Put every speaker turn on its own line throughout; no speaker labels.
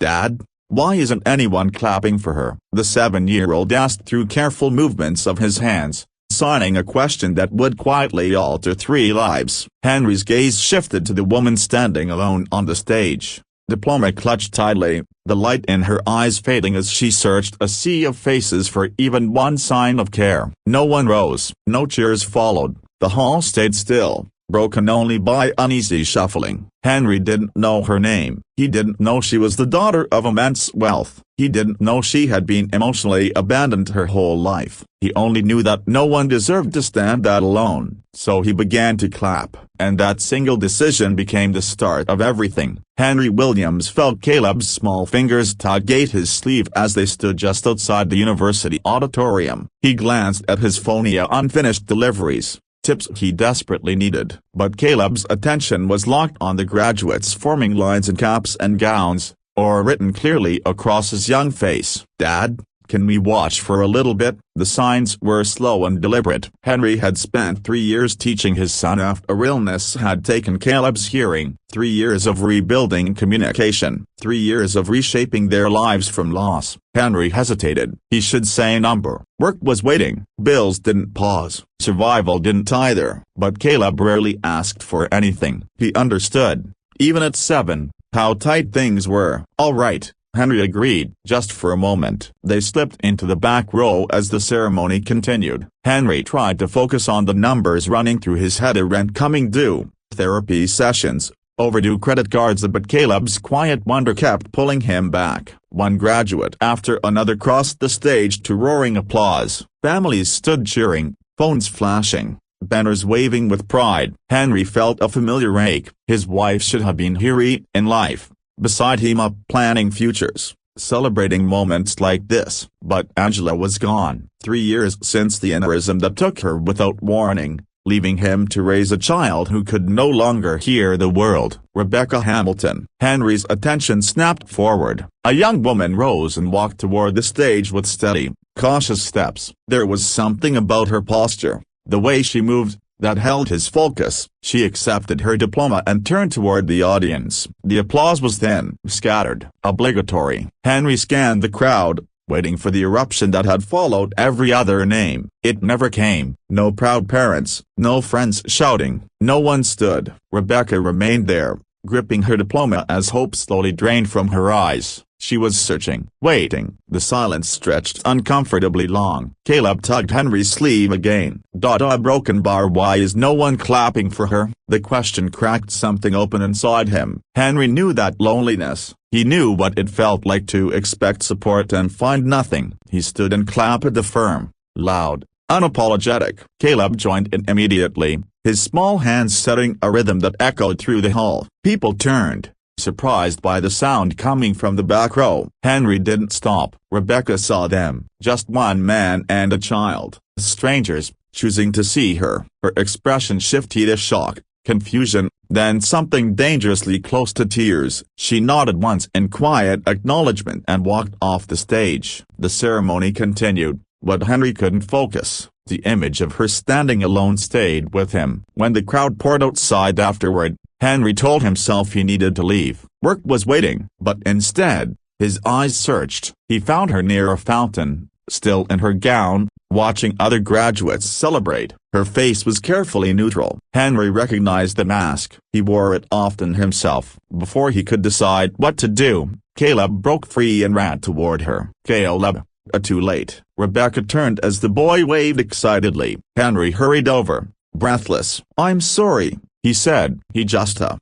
"Dad, why isn't anyone clapping for her?" the 7-year-old asked through careful movements of his hands, signing a question that would quietly alter 3 lives. Henry's gaze shifted to the woman standing alone on the stage, diploma clutched tightly, the light in her eyes fading as she searched a sea of faces for even one sign of care. No one rose. No cheers followed. The hall stayed still, broken only by uneasy shuffling. Henry didn't know her name. He didn't know she was the daughter of immense wealth. He didn't know she had been emotionally abandoned her whole life. He only knew that no one deserved to stand that alone. So he began to clap, and that single decision became the start of everything. Henry Williams felt Caleb's small fingers tug at his sleeve as they stood just outside the university auditorium. He glanced at his phone via unfinished deliveries, tips he desperately needed. But Caleb's attention was locked on the graduates forming lines in caps and gowns, or written clearly across his young face. "Dad, can we watch for a little bit?" The signs were slow and deliberate. Henry had spent 3 years teaching his son after illness had taken Caleb's hearing, 3 years of rebuilding communication, 3 years of reshaping their lives from loss. Henry hesitated. He should say a number. Work was waiting. Bills didn't pause. Survival didn't either. But Caleb rarely asked for anything. He understood, even at 7, how tight things were. "All right," Henry agreed. Just for a moment. They slipped into the back row as the ceremony continued. Henry tried to focus on the numbers running through his head: a rent coming due, therapy sessions, overdue credit cards. But Caleb's quiet wonder kept pulling him back. One graduate after another crossed the stage to roaring applause. Families stood cheering, phones flashing, banners waving with pride. Henry felt a familiar ache. His wife should have been here in life, beside him, up planning futures, celebrating moments like this. But Angela was gone. 3 years since the aneurysm that took her without warning, leaving him to raise a child who could no longer hear the world. Rebecca Hamilton. Henry's attention snapped forward. A young woman rose and walked toward the stage with steady, cautious steps. There was something about her posture, the way she moved, that held his focus. She accepted her diploma and turned toward the audience. The applause was thin, scattered, obligatory. Henry scanned the crowd, waiting for the eruption that had followed every other name. It never came. No proud parents, no friends shouting. No one stood. Rebecca remained there, gripping her diploma as hope slowly drained from her eyes. She was searching, waiting. The silence stretched uncomfortably long. Caleb tugged Henry's sleeve again. A broken bar. "Why is no one clapping for her?" The question cracked something open inside him. Henry knew that loneliness. He knew what it felt like to expect support and find nothing. He stood and clapped the firm, loud, unapologetic. Caleb joined in immediately, his small hands setting a rhythm that echoed through the hall. People turned, surprised by the sound coming from the back row. Henry didn't stop. Rebecca saw them, just one man and a child, strangers, choosing to see her. Her expression shifted to shock, confusion, then something dangerously close to tears. She nodded once in quiet acknowledgement and walked off the stage. The ceremony continued, but Henry couldn't focus. The image of her standing alone stayed with him. When the crowd poured outside afterward, Henry told himself he needed to leave. Work was waiting. But instead, his eyes searched. He found her near a fountain, still in her gown, watching other graduates celebrate. Her face was carefully neutral. Henry recognized the mask. He wore it often himself. Before he could decide what to do, Caleb broke free and ran toward her. "Caleb." Too late. Rebecca turned as the boy waved excitedly. Henry hurried over, breathless. "I'm sorry," he said.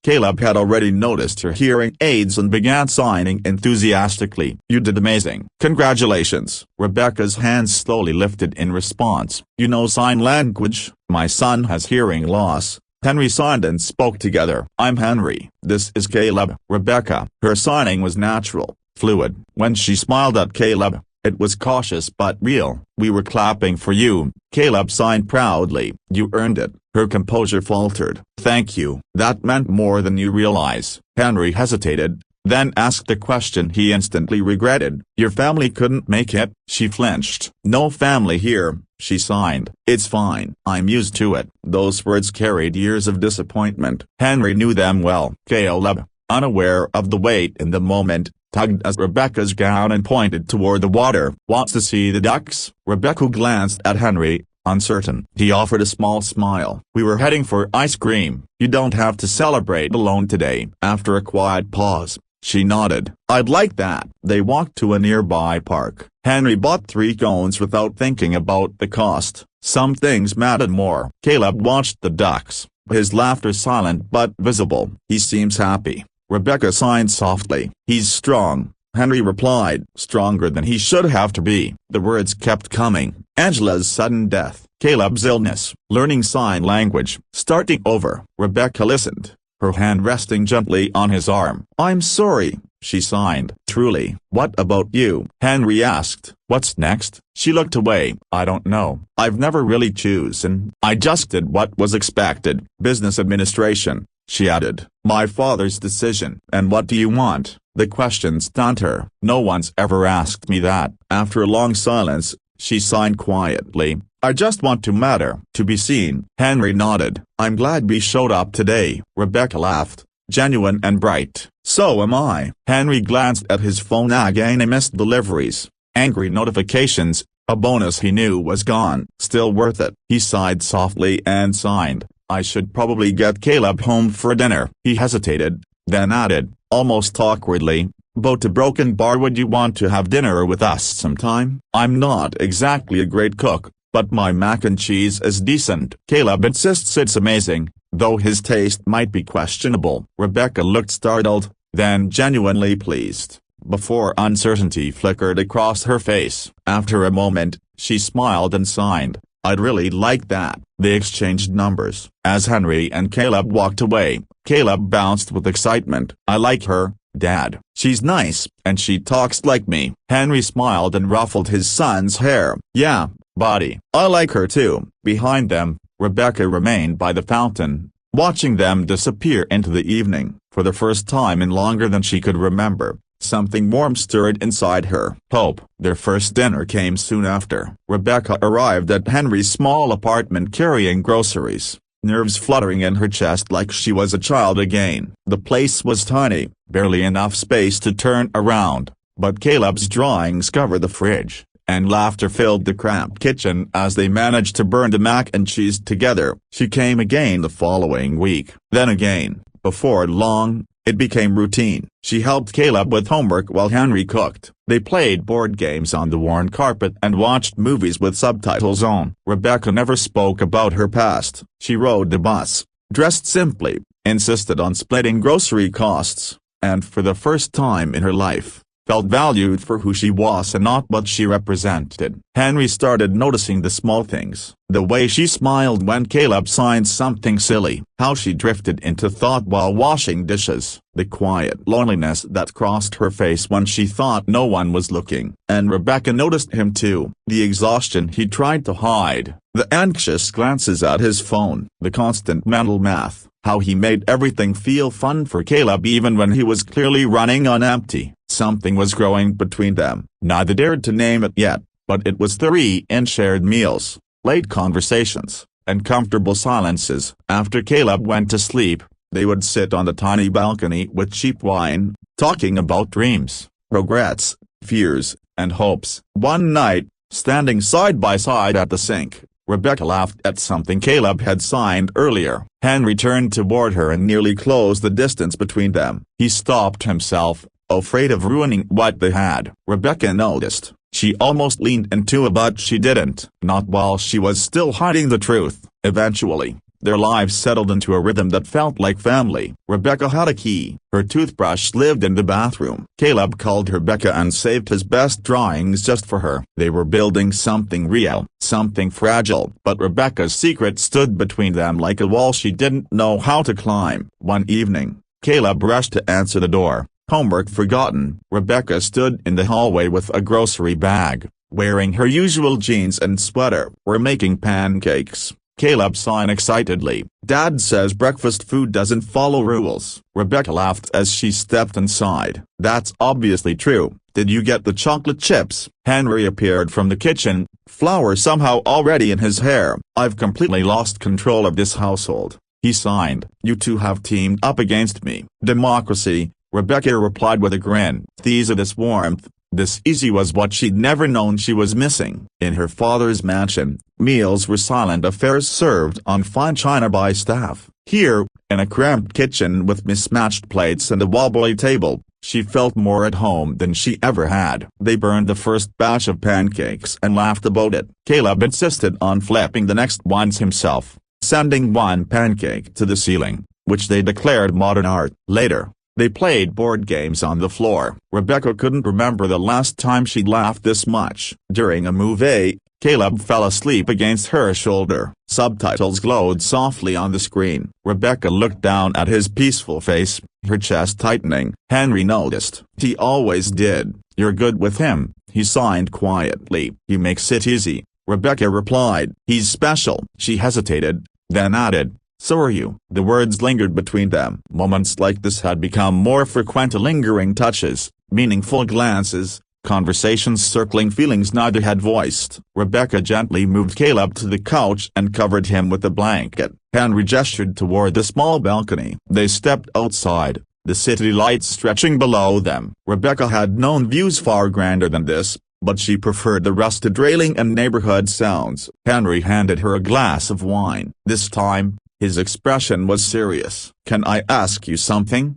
Caleb had already noticed her hearing aids and began signing enthusiastically. "You did amazing. Congratulations." Rebecca's hands slowly lifted in response. "You know sign language?" "My son has hearing loss." Henry signed and spoke together. "I'm Henry. This is Caleb." Rebecca. Her signing was natural, fluid. When she smiled at Caleb, it was cautious but real. "We were clapping for you," Caleb signed proudly. "You earned it." Her composure faltered. "Thank you." "That meant more than you realize." Henry hesitated, then asked a question he instantly regretted. "Your family couldn't make it?" She flinched. "No family here," she signed. "It's fine. I'm used to it." Those words carried years of disappointment. Henry knew them well. Caleb, unaware of the weight in the moment, tugged at Rebecca's gown and pointed toward the water. "Want to see the ducks?" Rebecca glanced at Henry, uncertain. He offered a small smile. "We were heading for ice cream. You don't have to celebrate alone today." After a quiet pause, she nodded. "I'd like that." They walked to a nearby park. Henry bought 3 cones without thinking about the cost. Some things mattered more. Caleb watched the ducks, his laughter silent but visible. "He seems happy." Rebecca sighed softly. "He's strong," Henry replied. "Stronger than he should have to be." The words kept coming. Angela's sudden death, Caleb's illness, learning sign language, starting over. Rebecca listened, her hand resting gently on his arm. "I'm sorry," she sighed. "Truly." "What about you?" Henry asked. "What's next?" She looked away. "I don't know. I've never really chosen. I just did what was expected." "Business administration," she added. "My father's decision." "And what do you want?" The question stunned her. "No one's ever asked me that." After a long silence, she sighed quietly. "I just want to matter, to be seen." Henry nodded. "I'm glad we showed up today." Rebecca laughed, genuine and bright. "So am I." Henry glanced at his phone again and missed deliveries, angry notifications, a bonus he knew was gone. Still worth it. He sighed softly and signed. "I should probably get Caleb home for dinner." He hesitated, then added, almost awkwardly, "But a broken bar, would you want to have dinner with us sometime? I'm not exactly a great cook, but my mac and cheese is decent." Caleb insists it's amazing, though his taste might be questionable. Rebecca looked startled, then genuinely pleased, before uncertainty flickered across her face. After a moment, she smiled and signed. "I'd really like that." They exchanged numbers. As Henry and Caleb walked away, Caleb bounced with excitement. "I like her, Dad. She's nice, and she talks like me." Henry smiled and ruffled his son's hair. "Yeah, buddy, I like her too." Behind them, Rebecca remained by the fountain, watching them disappear into the evening. For the first time in longer than she could remember, something warm stirred inside her. Hope. Their first dinner came soon after. Rebecca arrived at Henry's small apartment carrying groceries, nerves fluttering in her chest like she was a child again. The place was tiny, barely enough space to turn around, but Caleb's drawings covered the fridge, and laughter filled the cramped kitchen as they managed to burn the mac and cheese together. She came again the following week, then again. Before long, it became routine. She helped Caleb with homework while Henry cooked. They played board games on the worn carpet and watched movies with subtitles on. Rebecca never spoke about her past. She rode the bus, dressed simply, insisted on splitting grocery costs, and for the first time in her life, felt valued for who she was and not what she represented. Henry started noticing the small things. The way she smiled when Caleb signed something silly. How she drifted into thought while washing dishes. The quiet loneliness that crossed her face when she thought no one was looking. And Rebecca noticed him too. The exhaustion he tried to hide. The anxious glances at his phone. The constant mental math. How he made everything feel fun for Caleb even when he was clearly running on empty. Something was growing between them. Neither dared to name it yet, but it was 3 in shared meals, late conversations, and comfortable silences. After Caleb went to sleep, they would sit on the tiny balcony with cheap wine, talking about dreams, regrets, fears, and hopes. One night, standing side by side at the sink, Rebecca laughed at something Caleb had signed earlier. Henry turned toward her and nearly closed the distance between them. He stopped himself, afraid of ruining what they had. Rebecca noticed. She almost leaned into it, but she didn't. Not while she was still hiding the truth. Eventually, their lives settled into a rhythm that felt like family. Rebecca had a key. Her toothbrush lived in the bathroom. Caleb called her Becca and saved his best drawings just for her. They were building something real, something fragile. But Rebecca's secret stood between them like a wall she didn't know how to climb. One evening, Caleb rushed to answer the door. Homework forgotten. Rebecca stood in the hallway with a grocery bag, wearing her usual jeans and sweater. "We're making pancakes," Caleb sighed excitedly. "Dad says breakfast food doesn't follow rules." Rebecca laughed as she stepped inside. "That's obviously true. Did you get the chocolate chips?" Henry appeared from the kitchen, flour somehow already in his hair. "I've completely lost control of this household," he signed. "You two have teamed up against me." "Democracy," Rebecca replied with a grin. This warmth, this easy was what she'd never known she was missing. In her father's mansion, meals were silent affairs served on fine china by staff. Here, in a cramped kitchen with mismatched plates and a wobbly table, she felt more at home than she ever had. They burned the first batch of pancakes and laughed about it. Caleb insisted on flipping the next ones himself, sending one pancake to the ceiling, which they declared modern art. Later, they played board games on the floor. Rebecca couldn't remember the last time she'd laughed this much. During a movie, Caleb fell asleep against her shoulder. Subtitles glowed softly on the screen. Rebecca looked down at his peaceful face, her chest tightening. Henry noticed. He always did. You're good with him, he signed quietly. He makes it easy, Rebecca replied. He's special. She hesitated, then added, so are you. The words lingered between them. Moments like this had become more frequent. Lingering touches, meaningful glances, conversations circling feelings neither had voiced. Rebecca gently moved Caleb to the couch and covered him with a blanket. Henry gestured toward the small balcony. They stepped outside, the city lights stretching below them. Rebecca had known views far grander than this, but she preferred the rusted railing and neighborhood sounds. Henry handed her a glass of wine. This time, his expression was serious. Can I ask you something?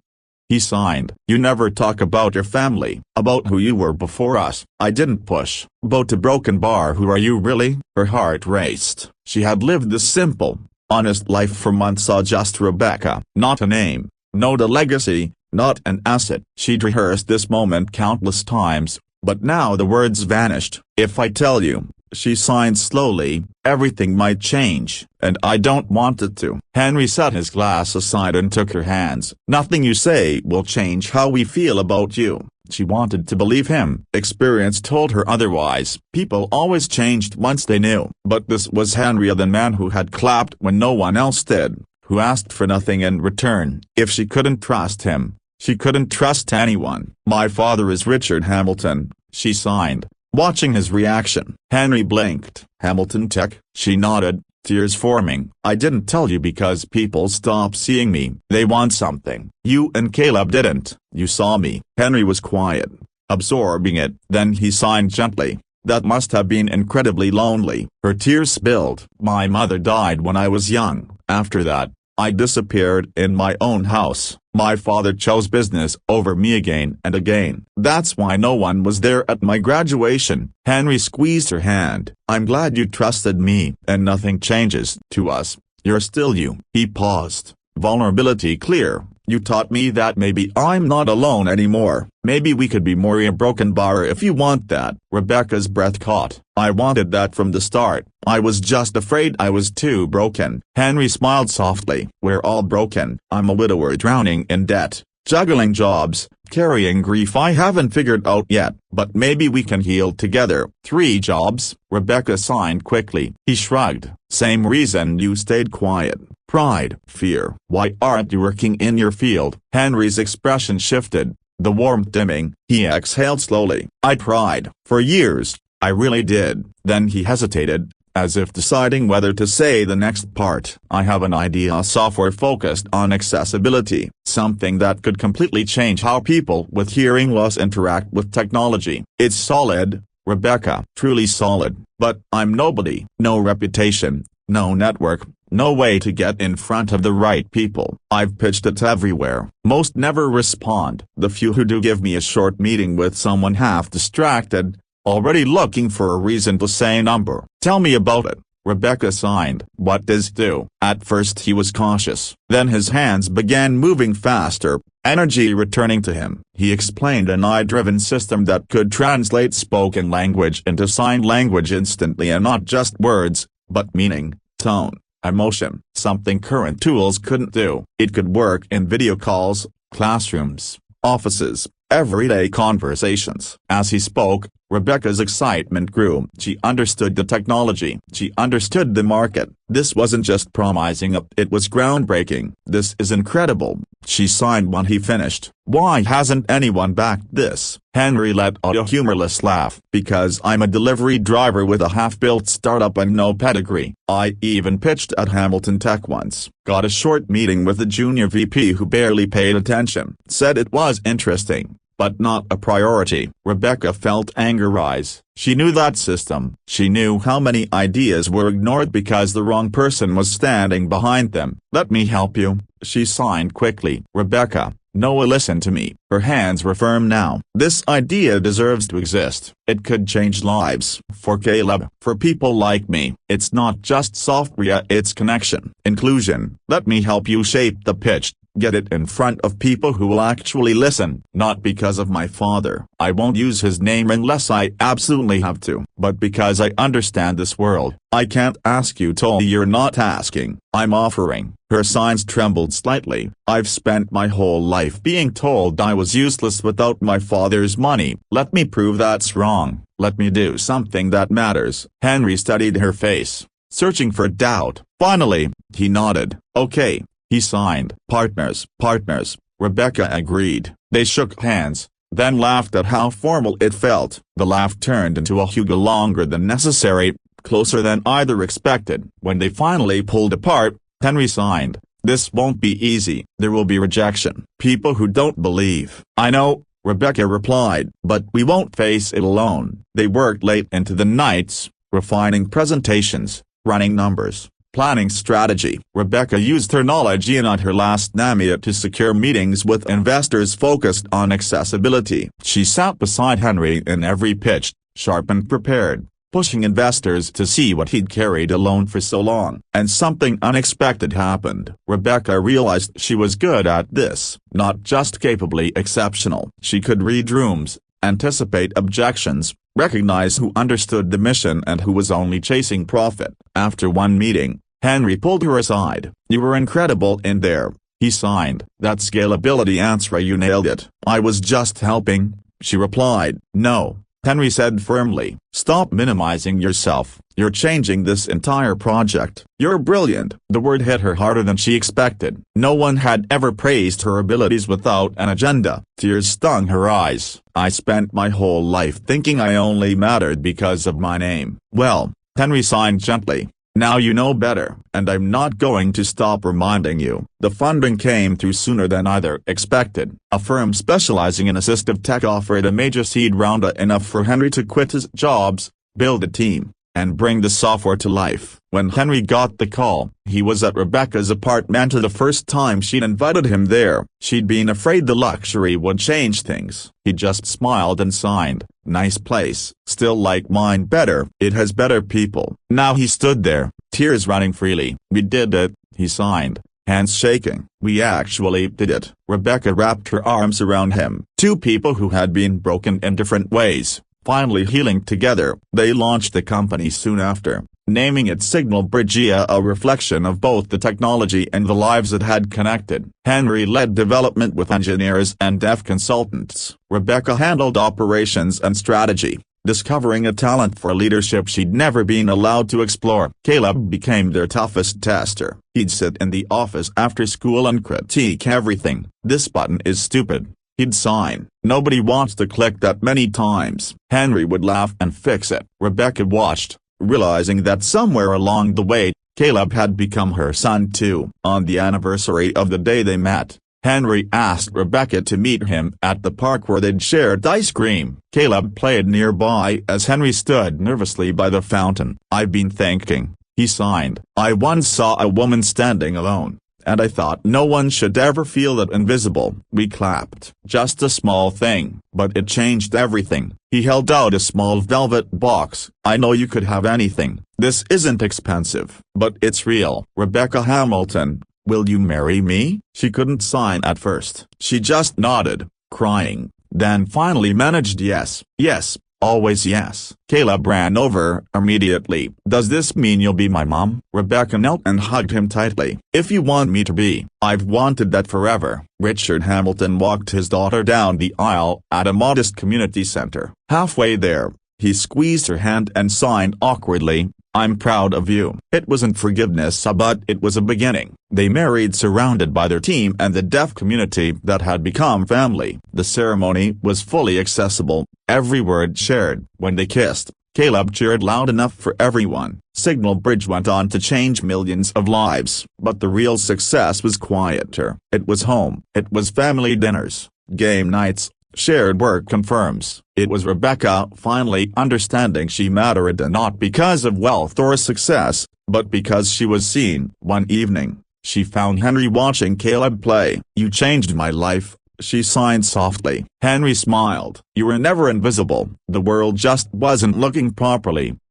He signed. You never talk about your family, about who you were before us. I didn't push. About a broken bar. Who are you really? Her heart raced. She had lived this simple, honest life for months. Saw just Rebecca. Not a name, not a legacy, not an asset. She'd rehearsed this moment countless times, but now the words vanished. If I tell you, she signed slowly, everything might change, and I don't want it to. Henry set his glass aside and took her hands. Nothing you say will change how we feel about you. She wanted to believe him. Experience told her otherwise. People always changed once they knew. But this was Henry, the man who had clapped when no one else did, who asked for nothing in return. If she couldn't trust him, she couldn't trust anyone. My father is Richard Hamilton, she signed, watching his reaction. Henry blinked. Hamilton Tech? She nodded, tears forming. I didn't tell you because people stop seeing me. They want something. You and Caleb didn't. You saw me. Henry was quiet, absorbing it. Then he signed gently. That must have been incredibly lonely. Her tears spilled. My mother died when I was young. After that, I disappeared in my own house. My father chose business over me again and again. That's why no one was there at my graduation. Henry squeezed her hand. I'm glad you trusted me. And nothing changes to us. You're still you. He paused, vulnerability clear. You taught me that maybe I'm not alone anymore. Maybe we could be more a broken bar if you want that. Rebecca's breath caught. I wanted that from the start. I was just afraid I was too broken. Henry smiled softly. We're all broken. I'm a widower drowning in debt, juggling jobs, carrying grief I haven't figured out yet. But maybe we can heal together. 3 jobs? Rebecca signed quickly. He shrugged. Same reason you stayed quiet. Pride, fear. Why aren't you working in your field? Henry's expression shifted, the warmth dimming. He exhaled slowly. I tried. For years, I really did. Then he hesitated, as if deciding whether to say the next part. I have an idea, software focused on accessibility, something that could completely change how people with hearing loss interact with technology. It's solid, Rebecca. Truly solid. But I'm nobody. No reputation, no network, no way to get in front of the right people. I've pitched it everywhere. Most never respond. The few who do give me a short meeting with someone half distracted, already looking for a reason to say number. Tell me about it. Rebecca signed. What does do? At first he was cautious. Then his hands began moving faster, energy returning to him. He explained an AI-driven system that could translate spoken language into sign language instantly, and not just words, but meaning, tone, emotion. Something current tools couldn't do. It could work in video calls, classrooms, offices, everyday conversations. As he spoke, Rebecca's excitement grew. She understood the technology. She understood the market. This wasn't just promising, it was groundbreaking. "This is incredible," she signed when he finished. "Why hasn't anyone backed this?" Henry let out a humorless laugh. "Because I'm a delivery driver with a half-built startup and no pedigree. I even pitched at Hamilton Tech once, got a short meeting with the junior VP who barely paid attention. Said it was interesting, but not a priority." Rebecca felt anger rise. She knew that system. She knew how many ideas were ignored because the wrong person was standing behind them. "Let me help you," she signed quickly. "Rebecca, Noah, listen to me." Her hands were firm now. "This idea deserves to exist. It could change lives. For Caleb, for people like me. It's not just software, it's connection, inclusion. Let me help you shape the pitch. Get it in front of people who will actually listen. Not because of my father. I won't use his name unless I absolutely have to. But because I understand this world. I can't ask you to. You're not asking. I'm offering." Her signs trembled slightly. "I've spent my whole life being told I was useless without my father's money. Let me prove that's wrong. Let me do something that matters." Henry studied her face, searching for doubt. Finally, he nodded. "Okay," he signed. Partners. Rebecca agreed. They shook hands, then laughed at how formal it felt. The laugh turned into a hugh longer than necessary, closer than either expected. When they finally pulled apart, Henry signed. "This won't be easy. There will be rejection. People who don't believe." "I know," Rebecca replied. "But we won't face it alone." They worked late into the nights, refining presentations, running numbers, planning strategy. Rebecca used her knowledge at her last NAMIA to secure meetings with investors focused on accessibility. She sat beside Henry in every pitch, sharp and prepared, pushing investors to see what he'd carried alone for so long. And something unexpected happened. Rebecca realized she was good at this, not just capably exceptional. She could read rooms, anticipate objections, recognize who understood the mission and who was only chasing profit. After one meeting, Henry pulled her aside. "You were incredible in there," he signed. "That scalability answer, you nailed it." "I was just helping," she replied. "No," Henry said firmly. "Stop minimizing yourself. You're changing this entire project. You're brilliant." The word hit her harder than she expected. No one had ever praised her abilities without an agenda. Tears stung her eyes. "I spent my whole life thinking I only mattered because of my name." "Well," Henry signed gently, "now you know better, and I'm not going to stop reminding you." The funding came through sooner than either expected. A firm specializing in assistive tech offered a major seed round, enough for Henry to quit his jobs, build a team, and bring the software to life. When Henry got the call, he was at Rebecca's apartment the first time she'd invited him there. She'd been afraid the luxury would change things. He just smiled and signed. "Nice place. Still like mine better. It has better people." Now he stood there, tears running freely. "We did it," he signed, hands shaking. "We actually did it." Rebecca wrapped her arms around him. Two people who had been broken in different ways, finally healing together. They launched the company soon after, naming it Signal Bridge, a reflection of both the technology and the lives it had connected. Henry led development with engineers and dev consultants. Rebecca handled operations and strategy, discovering a talent for leadership she'd never been allowed to explore. Caleb became their toughest tester. He'd sit in the office after school and critique everything. "This button is stupid," he'd sign. "Nobody wants to click that many times." Henry would laugh and fix it. Rebecca watched, realizing that somewhere along the way, Caleb had become her son too. On the anniversary of the day they met, Henry asked Rebecca to meet him at the park where they'd shared ice cream. Caleb played nearby as Henry stood nervously by the fountain. "I've been thinking," he signed. "I once saw a woman standing alone, and I thought no one should ever feel that invisible." We clapped. "Just a small thing, but it changed everything." He held out a small velvet box. "I know you could have anything. This isn't expensive, but it's real." "Rebecca Hamilton, will you marry me?" She couldn't sign at first. She just nodded, crying, then finally managed yes. "Yes, always yes." Caleb ran over immediately. "Does this mean you'll be my mom?" Rebecca knelt and hugged him tightly. "If you want me to be, I've wanted that forever." Richard Hamilton walked his daughter down the aisle at a modest community center. Halfway there, He squeezed her hand and signed awkwardly, "I'm proud of you." It wasn't forgiveness, but it was a beginning. They married surrounded by their team and the deaf community that had become family. The ceremony was fully accessible, every word shared. When they kissed, Caleb cheered loud enough for everyone. Signal Bridge went on to change millions of lives. But the real success was quieter. It was home. It was family dinners, game nights, shared work confirms. It was Rebecca finally understanding she mattered, and not because of wealth or success, but because she was seen. One evening, she found Henry watching Caleb play. "You changed my life," she signed softly. Henry smiled. "You were never invisible. The world just wasn't looking properly."